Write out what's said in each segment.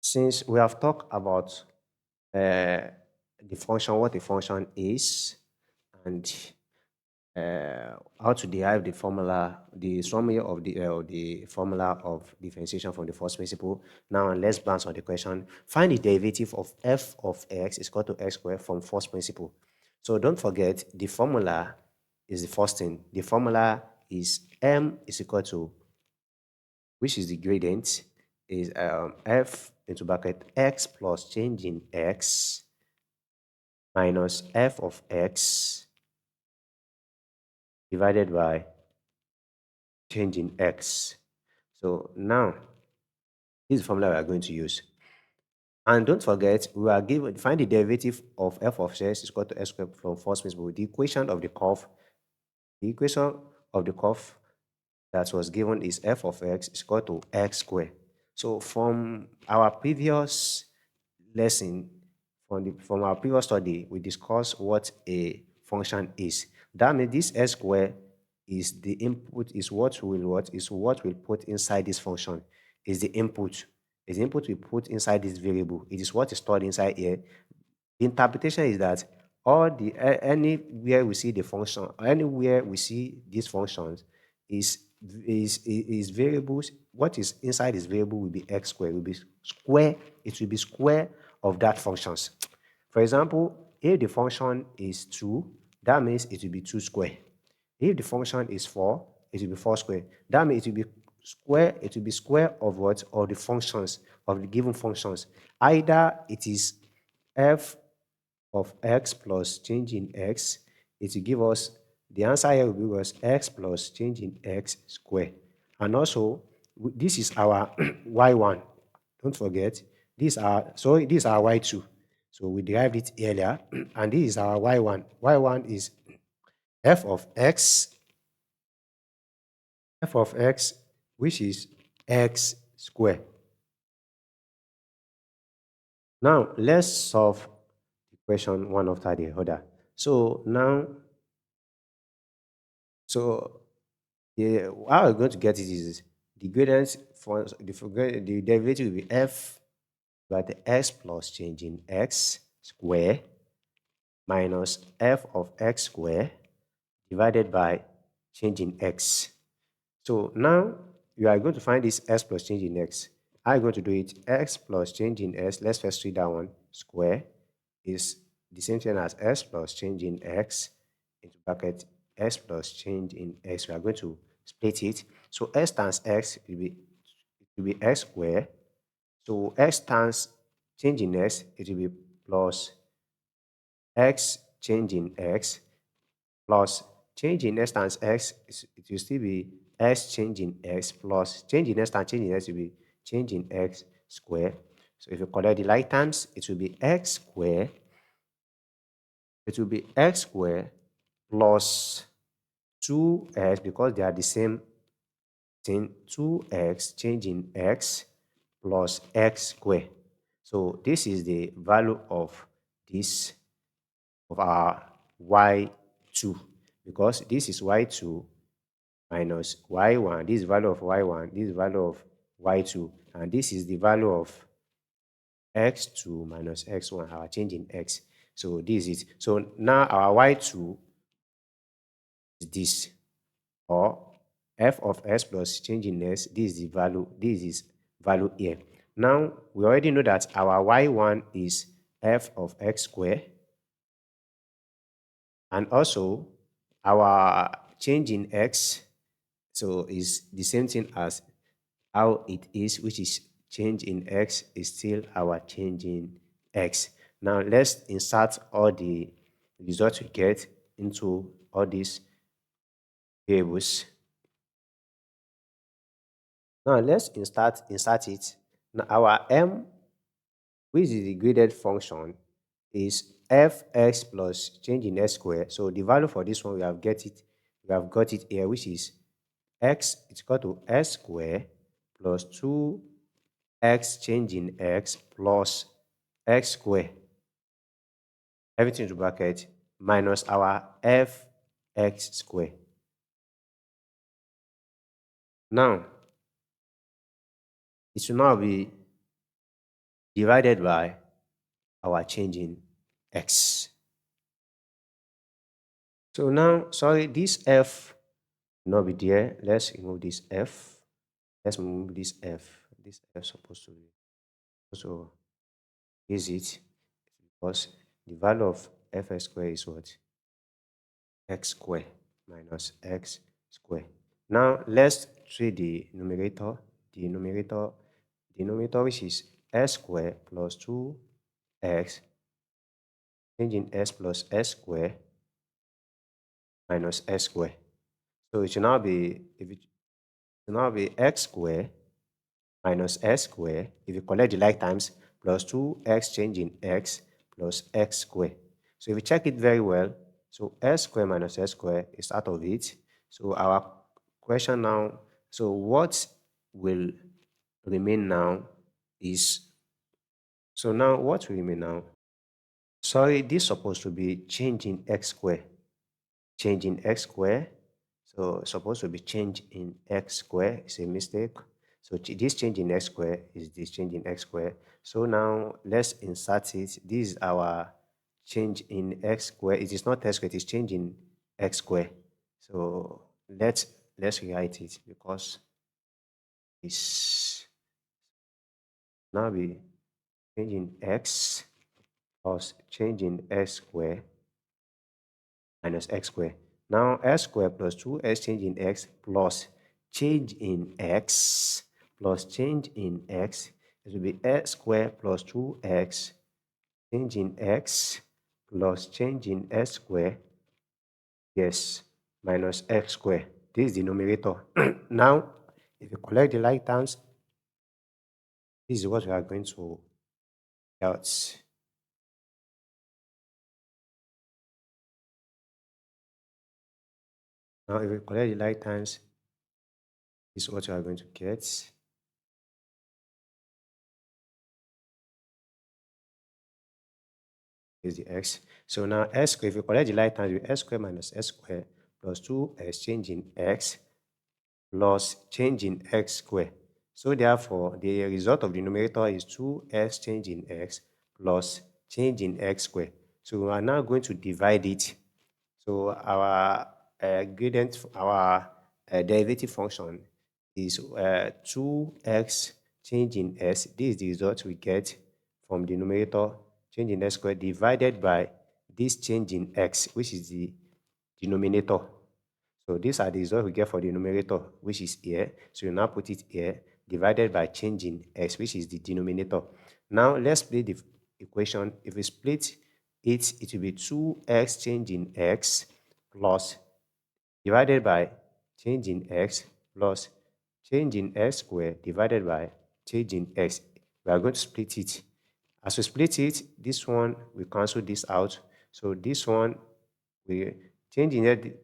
Since we have talked about the function, what a function is, and how to derive the formula, the summary of the formula of differentiation from the first principle. Now let's bounce on the question. Find the derivative of f of x is equal to x squared from first principle. So don't forget the formula is the first thing. The formula is m is equal to, which is the gradient, is f into bracket x plus change in x minus f of x divided by change in x. So now, this is the formula we are going to use. And don't forget, we are given, find the derivative of f of x is equal to x squared from first principle. The equation of the curve that was given is f of x is equal to x squared. So from our previous lesson, from our previous study, we discussed what a function is. That means this x squared is the input, is what we'll put inside this function, is the input. Is the input we put inside this variable. It is what is stored inside here. The interpretation is that anywhere we see the function, anywhere we see these functions is variables. What is inside this variable will be x squared, will be square, it will be square of that functions. For example, if the function is 2, that means it will be 2 square. If the function is 4, it will be 4 square. That means it will be square of what? Of the functions, of the given functions. Either it is f of x plus change in x, it will give us, the answer here will give us x plus change in x square. And also, this is our y1. Don't forget, this is our y2. So we derived it earlier, and this is our y1. Y1 is f of x, which is x square. Now, let's solve the question one after the other. So now, how we're going to get it is the gradient for the derivative will be f by the x plus change in x square minus f of x square divided by change in x. So now you are going to find this x plus change in x. How are you going to do it? X plus change in x, let's first read that one, square, is the same thing as x plus change in x into bracket x plus change in x. We are going to split it. So x times x will be x square. So x times change in x, it will be plus x change in x plus change in x times x, it will still be x change in x plus change in x times change in x will be change in x square. So if you collect the like terms, it will be x square. It will be x square plus 2x, because they are the same thing, 2x change in x plus x square. So this is the value of this, of our y2, because this is y2 minus y1, this is value of y1, this is value of y2, and this is the value of x2 minus x1, our change in x. So this is it. So now our y2 is this, or f of x plus change in x, this is the value, this is value here. Now we already know that our y1 is f of x square, and also our change in x, so is the same thing as how it is, which is change in x is still our change in x. Now let's insert all the results we get into all these variables. Now let's insert it. Now our m, which is the graded function, is fx plus change in x square. So the value for this one, we have got it here, which is x is equal to x square plus 2x change in x plus x square, everything to bracket, minus our fx square. Now, it should now be divided by our change in x. So now, sorry, this f will not be there. Let's remove this f. Let's remove this f. This f supposed to be also is it because the value of fx square is what? X square minus x square. Now let's treat the numerator. The numerator which is s square plus 2x, changing s plus s square minus s square. So it should now be x square minus s square, if you collect the like times, plus 2x changing x plus x square. So if you check it very well, so s square minus s square is out of it. So our question now, so what will remain now is, so now what will remain now? Sorry, this is supposed to be changing x square. Change in x square. So it's supposed to be change in x square. It's a mistake. So this change in x square is this change in x square. So now let's insert it. This is our change in x square. It is not x square, it is change in x square. So let's rewrite it because it's now be change in x plus change in x square minus x square. Now x square plus 2x change in x plus change in x plus change in x. It will be x square plus 2x change in x plus change in x square, yes, minus x square. This is the numerator. Now, if you collect the like terms, this is what we are going to out. Now, if you collect the like terms, this is what you are going to get. Is the x. So now s square, if you collect the like terms, with s square minus s square plus 2x change in x plus change in x square. So therefore, the result of the numerator is 2x change in x plus change in x square. So we are now going to divide it. So our derivative function is 2x change in s. This is the result we get from the numerator change in x squared divided by this change in x, which is the denominator. So these are the results we get for the numerator, which is here. So you now put it here, divided by change in x, which is the denominator. Now let's split the equation. If we split it, it will be 2x change in x plus divided by change in x plus change in x squared divided by change in x. We are going to split it. As we split it, this one, we cancel this out. So this one, we change in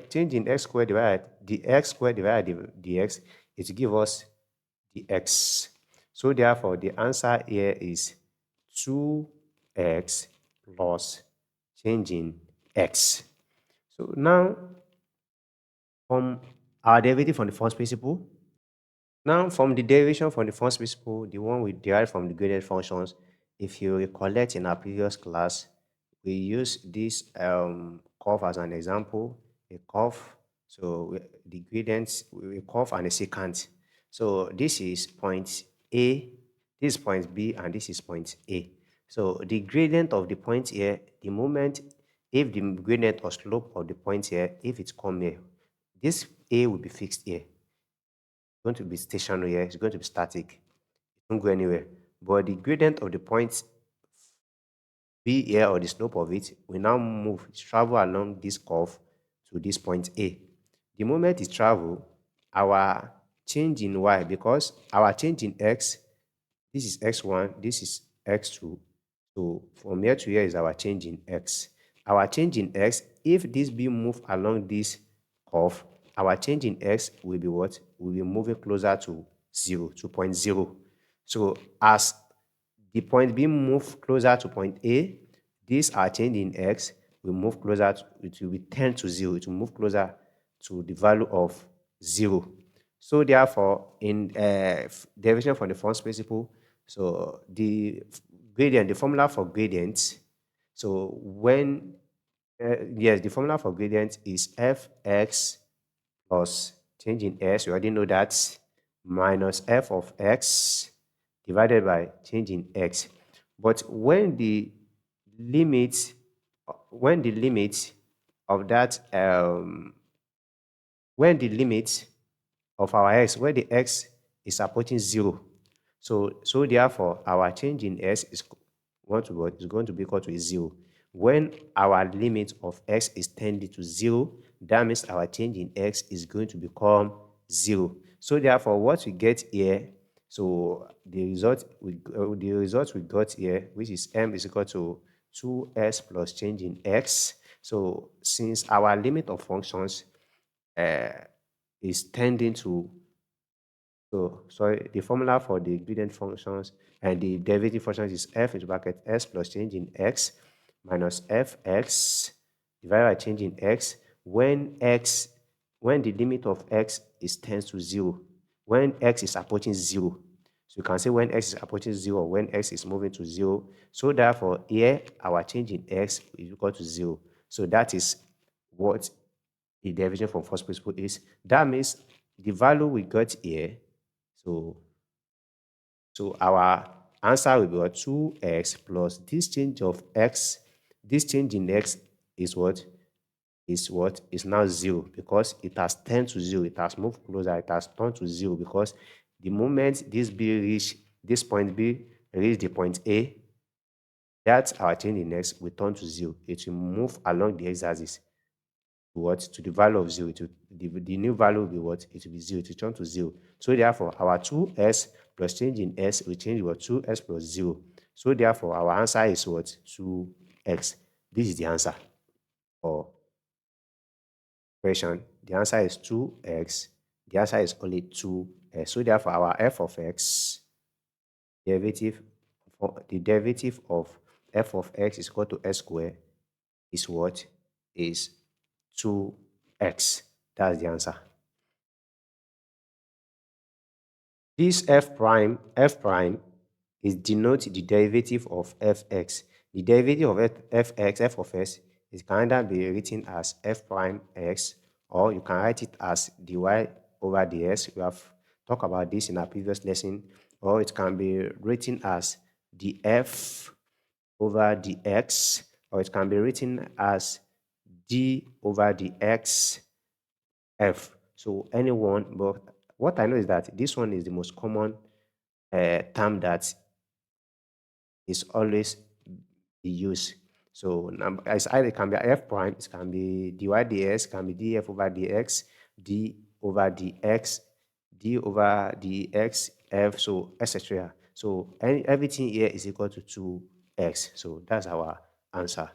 change in x squared divided the x squared divided the x, it gives us the x. So therefore, the answer here is 2x plus change in x. So now, from our derivative from the first principle, now from the derivation from the first principle, the one we derived from the gradient functions, if you recollect in our previous class, we use this curve as an example, a curve. So the gradients, we curve and a secant. So this is point A, this is point B, and this is point A. So the gradient of the point here, the moment, if the gradient or slope of the point here, if it's come here, this A will be fixed here. It's going to be stationary here, it's going to be static. It won't go anywhere. But the gradient of the point B here, or the slope of it, will now move, travel along this curve to this point A. The moment it travel, our change in y, because our change in x, this is x1, this is x2. So from here to here is our change in x. Our change in x, if this be move along this curve, our change in x will be what? Will be moving closer to 0, to point 0. So as the point B move closer to point A, this our change in x will move closer to, it will be 10 to 0. It will move closer to the value of 0. So therefore, in derivation from the first principle, So the gradient, the formula for gradient. So when yes, the formula for gradient is fx plus change in s. We already know that, minus f of x divided by change in x. But limit when the limit of that when the limit of our x, where the x is approaching 0, so therefore our change in s is going to be equal to 0. When our limit of x is tending to 0, that means our change in x is going to become 0. So therefore what we get here, so the result we got here, which is m is equal to 2s plus change in x. So since our limit of functions uh, is tending to, so sorry, the formula for the gradient functions and the derivative functions is f into bracket s plus change in x minus fx divided by change in x when the limit of x is tends to 0, when x is approaching 0. So you can say when x is approaching 0, when x is moving to 0. So therefore here our change in x is equal to 0. So that is what the derivation from first principle is. That means the value we got here, so our answer will be what? 2x plus this change of x, this change in x is what? Is now 0 because it has turned to 0. It has moved closer. It has turned to 0 because the moment this point B reach the point A, that's our change in x will turn to 0. It will move along the x-axis to the value of 0. The new value will be what? It will be 0. It will turn to 0. So therefore, our 2s plus change in s will change what? 2s plus 0. So therefore, our answer is what? 2x. This is the answer for question. The answer is 2x. The answer is only 2x. So therefore, our f of x derivative, the derivative of f of x is equal to s squared is what? Is 2x. That's the answer. This f prime is denote the derivative of fx. The derivative of f of x is can either be written as f prime x, or you can write it as dy over dx. We have talked about this in our previous lesson. Or it can be written as df over dx, or it can be written as d over dx f. So anyone, but what I know is that this one is the most common term that is always be used. So it's either it can be f prime, it can be dy dx, can be df over dx, d over dx, d over dx, f, so etc. So everything here is equal to 2x. So that's our answer.